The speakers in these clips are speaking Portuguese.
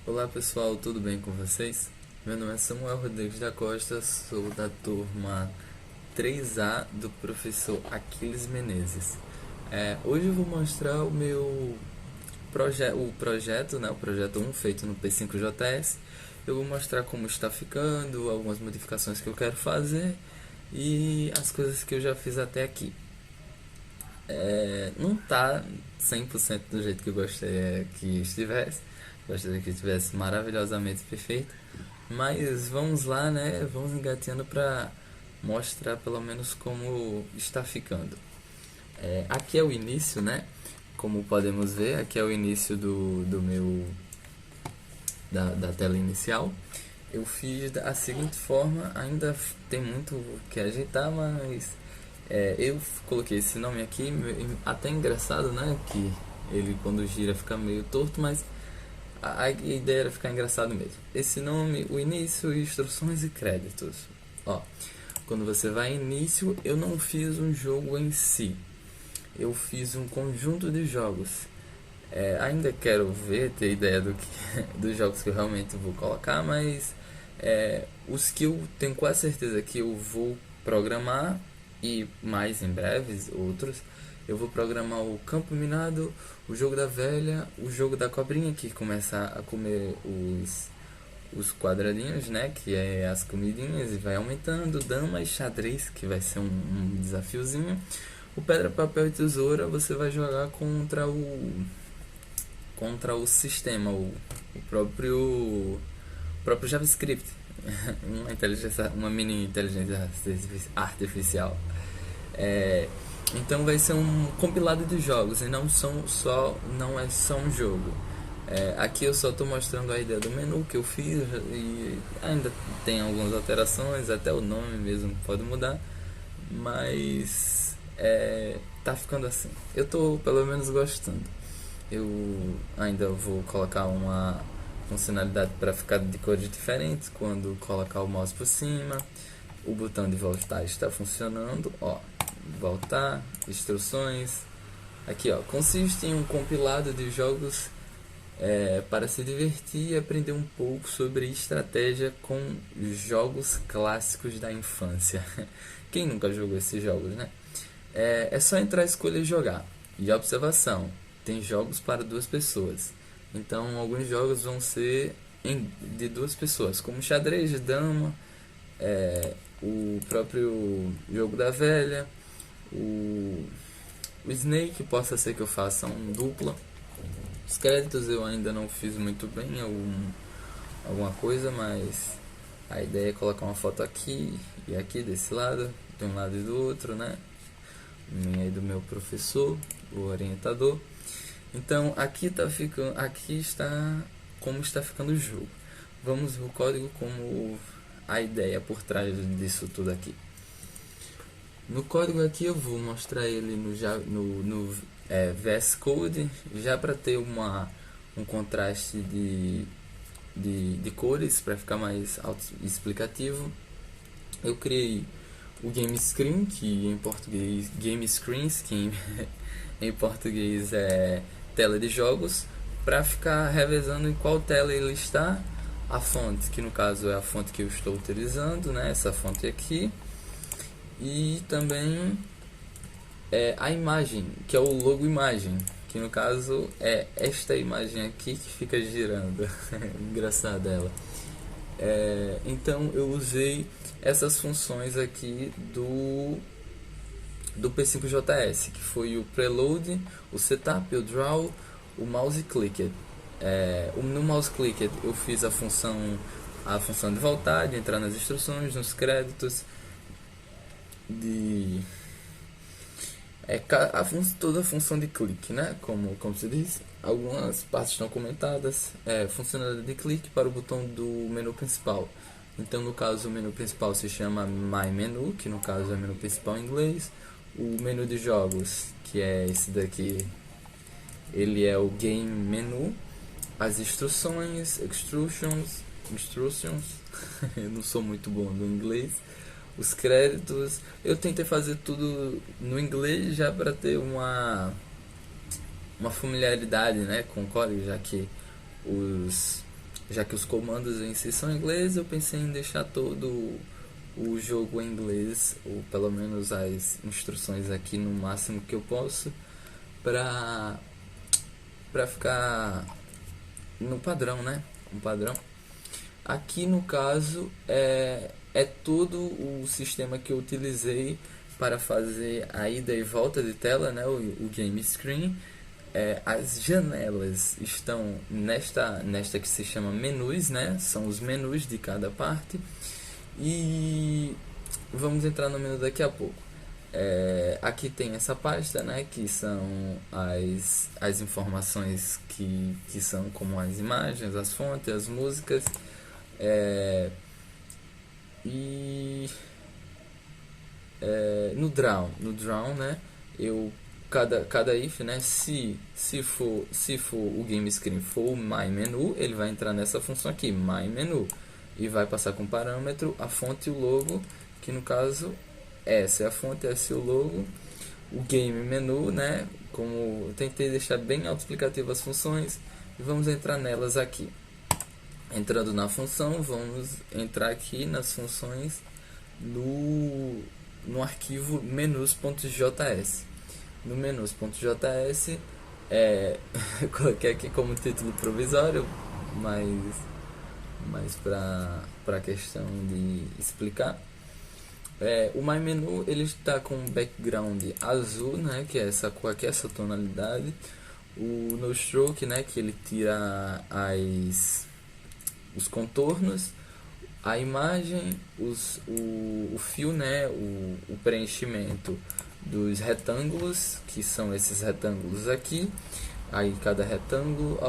Olá pessoal, tudo bem com vocês? Meu nome é Samuel Rodrigues da Costa, sou da turma 3A do professor Aquiles Menezes. Hoje eu vou mostrar o projeto, né, o projeto 1 feito no P5JS. Eu vou mostrar como está ficando, algumas modificações que eu quero fazer e as coisas que eu já fiz até aqui. Não tá 100% do jeito que eu gostaria que estivesse. Gostaria que estivesse maravilhosamente perfeito. Mas vamos lá, né? Vamos engateando para mostrar pelo menos como está ficando. Aqui é o início, né? Como podemos ver, aqui é o início da tela inicial. Eu fiz da seguinte forma, ainda tem muito que ajeitar, mas eu coloquei esse nome aqui, até engraçado, né? Que ele quando gira fica meio torto, mas a ideia era ficar engraçado mesmo. Esse nome, o início, instruções e créditos. Ó, quando você vai em início, eu não fiz um jogo em si, eu fiz um conjunto de jogos. Ainda quero ver, ter ideia dos jogos que eu realmente vou colocar, mas os que eu tenho quase certeza que eu vou programar e mais em breves outros, eu vou programar o Campo Minado, o Jogo da Velha, o Jogo da Cobrinha que começa a comer os quadradinhos, né, que é as comidinhas e vai aumentando, dama e xadrez, que vai ser um desafiozinho. O pedra, papel e tesoura você vai jogar contra o sistema, o próprio JavaScript, uma mini inteligência artificial. É, então vai ser um compilado de jogos e não é só um jogo. Aqui eu só estou mostrando a ideia do menu que eu fiz e ainda tem algumas alterações, até o nome mesmo pode mudar, mas tá ficando assim. Eu estou pelo menos gostando. Eu ainda vou colocar uma funcionalidade para ficar de cores diferentes quando colocar o mouse por cima. O botão de voltar está funcionando, ó, voltar, instruções. Aqui, ó, consiste em um compilado de jogos para se divertir e aprender um pouco sobre estratégia com jogos clássicos da infância. Quem nunca jogou esses jogos, né? É só entrar, escolher e jogar. E observação, tem jogos para duas pessoas. Então, alguns jogos vão ser de duas pessoas, como xadrez, dama, o próprio jogo da velha, o, o Snake, possa ser que eu faça um dupla. Os créditos eu ainda não fiz muito bem, alguma coisa, mas a ideia é colocar uma foto aqui e aqui desse lado, de um lado e do outro, né? Minha e do meu professor, o orientador. Então aqui está como está ficando o jogo. Vamos ver o código como a ideia por trás disso tudo aqui. No código aqui eu vou mostrar ele no VS Code, já para ter um contraste de cores, para ficar mais explicativo. Eu criei o Game Screen, que em português Game Screens, que em português é tela de jogos, para ficar revezando em qual tela ele está. A fonte, que no caso é a fonte que eu estou utilizando, né? Essa fonte aqui. E também a imagem, que é o logo imagem, que no caso é esta imagem aqui que fica girando. Engraçada ela. Então eu usei essas funções aqui do P5JS, que foi o preload, o setup, o draw, o mouse clicker. No mouse clicker eu fiz a função de voltar, de entrar nas instruções, nos créditos, de toda a função de clique, né? Como se diz, algumas partes estão comentadas. Funcionalidade de clique para o botão do menu principal. Então, no caso, o menu principal se chama My Menu, que no caso é o menu principal em inglês. O menu de jogos, que é esse daqui, ele é o Game Menu. As instruções, instructions, eu não sou muito bom no inglês. Os créditos, eu tentei fazer tudo no inglês já para ter uma familiaridade, né, com o código, já que Já que os comandos em si são em inglês, eu pensei em deixar todo o jogo em inglês, ou pelo menos as instruções aqui no máximo que eu posso, para ficar no padrão, né? Um padrão. Aqui no caso é todo o sistema que eu utilizei para fazer a ida e volta de tela, né? O game screen. As janelas estão nesta que se chama menus, né? São os menus de cada parte. E vamos entrar no menu daqui a pouco. Aqui tem essa pasta, né, que são as informações que são como as imagens, as fontes, as músicas. E no draw, né, cada if, né, se for o game screen for o my menu, ele vai entrar nessa função aqui, my menu, e vai passar com parâmetro a fonte e o logo, que no caso essa é a fonte, esse é o logo. O game menu, né, como eu tentei deixar bem autoexplicativo as funções, e vamos entrar nelas aqui. Entrando na função, vamos entrar aqui nas funções no arquivo menus.js. No menus.js, coloquei aqui como título provisório, mas para a questão de explicar. O My Menu ele está com um background azul, né, que é essa cor aqui, essa tonalidade. O No Stroke, né, que ele tira os contornos, a imagem, o fio, né, o preenchimento dos retângulos, que são esses retângulos aqui. Aí cada retângulo,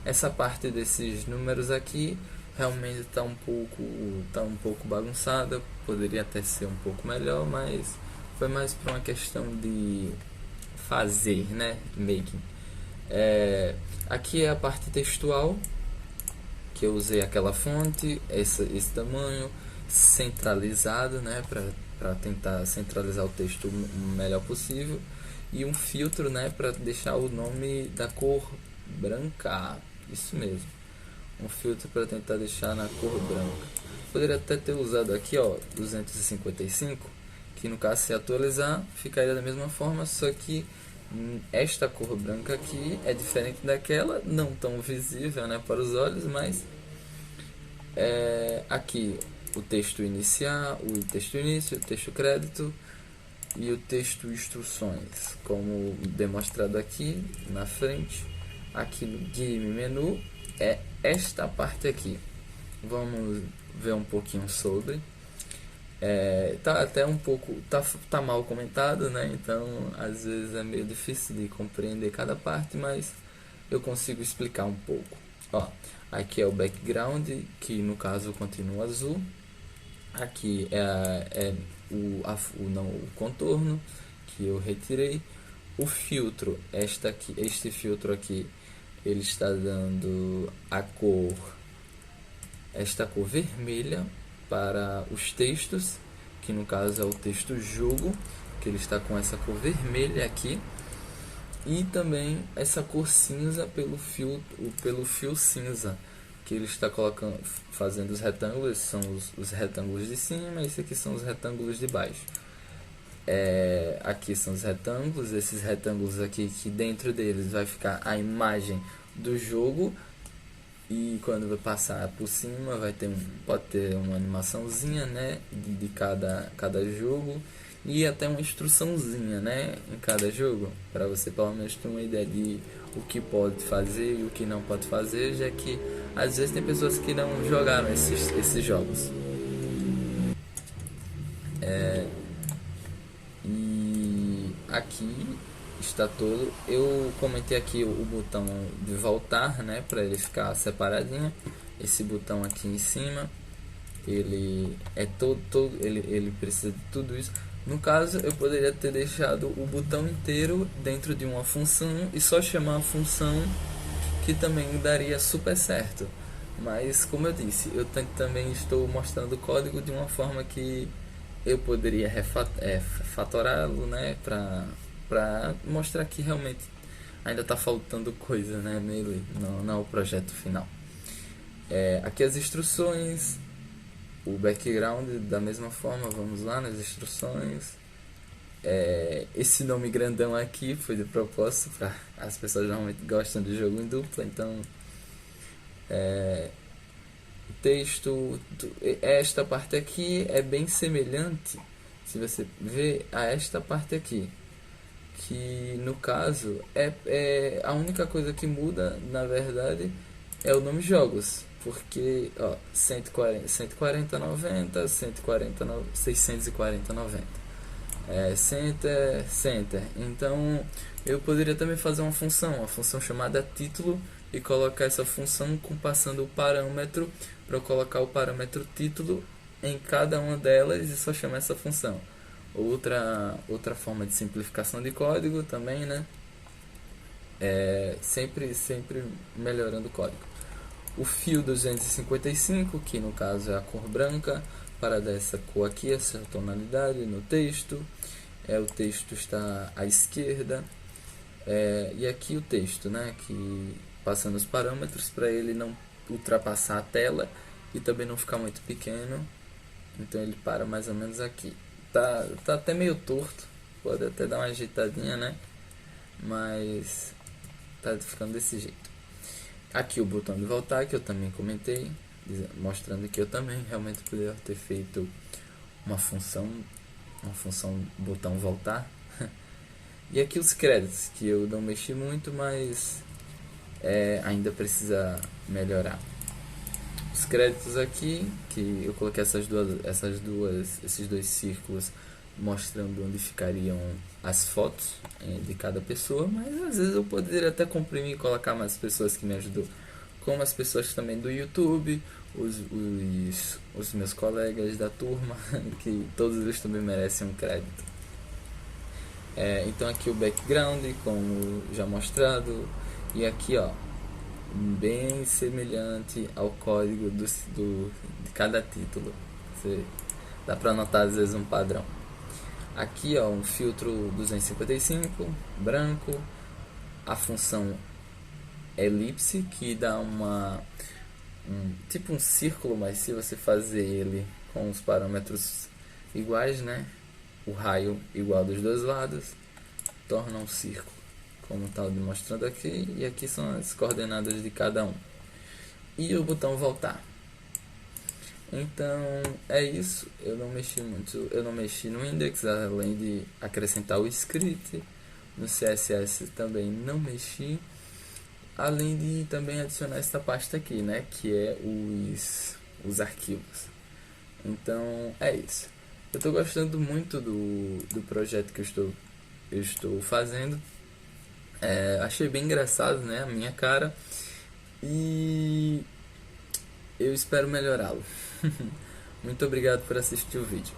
essa parte desses números aqui realmente está um pouco bagunçada, poderia até ser um pouco melhor, mas foi mais para uma questão de fazer, né, making. Aqui é a parte textual, que eu usei aquela fonte, esse tamanho centralizado, né, para tentar centralizar o texto o melhor possível, e um filtro, né, para deixar o nome da cor branca, isso mesmo, um filtro para tentar deixar na cor branca. Poderia até ter usado aqui, ó, 255, que no caso se atualizar ficaria da mesma forma, só que esta cor branca aqui é diferente daquela, não tão visível, né, para os olhos, mas aqui o texto iniciar, o texto início, o texto crédito e o texto instruções, como demonstrado aqui na frente. Aqui no game menu é esta parte aqui. Vamos ver um pouquinho sobre. Tá até um pouco tá mal comentado, né? Então às vezes é meio difícil de compreender cada parte, mas eu consigo explicar um pouco. Ó, aqui é o background, que no caso continua azul. Aqui o contorno, que eu retirei. O filtro, este filtro aqui, ele está dando esta cor vermelha para os textos, que no caso é o texto jogo, que ele está com essa cor vermelha aqui, e também essa cor cinza pelo fio cinza, que ele está fazendo os retângulos, são os retângulos de cima, e esses aqui são os retângulos de baixo. Aqui são os retângulos, esses retângulos aqui, que dentro deles vai ficar a imagem do jogo, e quando vai passar por cima pode ter uma animaçãozinha, né, de cada jogo, e até uma instruçãozinha, né, em cada jogo, para você pelo menos ter uma ideia de o que pode fazer e o que não pode fazer, já que às vezes tem pessoas que não jogaram esses jogos. E aqui está todo. Eu comentei aqui o botão de voltar, né, para ele ficar separadinho. Esse botão aqui em cima, ele é ele precisa de tudo isso. No caso, eu poderia ter deixado o botão inteiro dentro de uma função e só chamar a função, que também daria super certo. Mas como eu disse, eu também estou mostrando o código de uma forma que eu poderia refatorá-lo, né, para mostrar que realmente ainda tá faltando coisa, né, nele, não é o projeto final. Aqui as instruções, o background da mesma forma, vamos lá nas instruções. Esse nome grandão aqui foi de propósito, para as pessoas normalmente gostam de jogo em dupla, então o texto, esta parte aqui é bem semelhante, se você ver, a esta parte aqui, que no caso a única coisa que muda, na verdade, é o nome jogos, porque ó, 140, 140, 90, 140, 640, 90. Center. Então eu poderia também fazer uma função chamada título, e colocar essa função passando o parâmetro, para eu colocar o parâmetro título em cada uma delas e só chamar essa função. Outra forma de simplificação de código também, né? Sempre melhorando o código. O fio 255, que no caso é a cor branca, para dar essa cor aqui, essa tonalidade no texto. O texto está à esquerda. E aqui o texto, né, que passando os parâmetros para ele não ultrapassar a tela e também não ficar muito pequeno. Então ele para mais ou menos aqui. Tá até meio torto, pode até dar uma ajeitadinha, né? Mas tá ficando desse jeito. Aqui o botão de voltar, que eu também comentei, mostrando que eu também realmente poderia ter feito uma função botão voltar. E aqui os créditos, que eu não mexi muito, mas ainda precisa melhorar. Os créditos aqui, que eu coloquei esses dois círculos mostrando onde ficariam as fotos de cada pessoa, mas às vezes eu poderia até comprimir e colocar mais pessoas que me ajudou, como as pessoas também do YouTube, os meus colegas da turma, que todos eles também merecem um crédito. Então aqui o background, como já mostrado, e aqui ó, bem semelhante ao código de cada título. Dá para notar às vezes um padrão. Aqui ó, um filtro 255 branco, a função elipse, que dá tipo um círculo, mas se você fazer ele com os parâmetros iguais, né, o raio igual dos dois lados, torna um círculo, como está demonstrando aqui. E aqui são as coordenadas de cada um. E o botão voltar. Então é isso. Eu não mexi muito. Eu não mexi no index, além de acrescentar o script. No CSS também não mexi, além de também adicionar esta pasta aqui, né, que é os arquivos. Então é isso. Eu estou gostando muito do projeto que eu estou fazendo. Achei bem engraçado, né, a minha cara, e eu espero melhorá-lo. Muito obrigado por assistir o vídeo.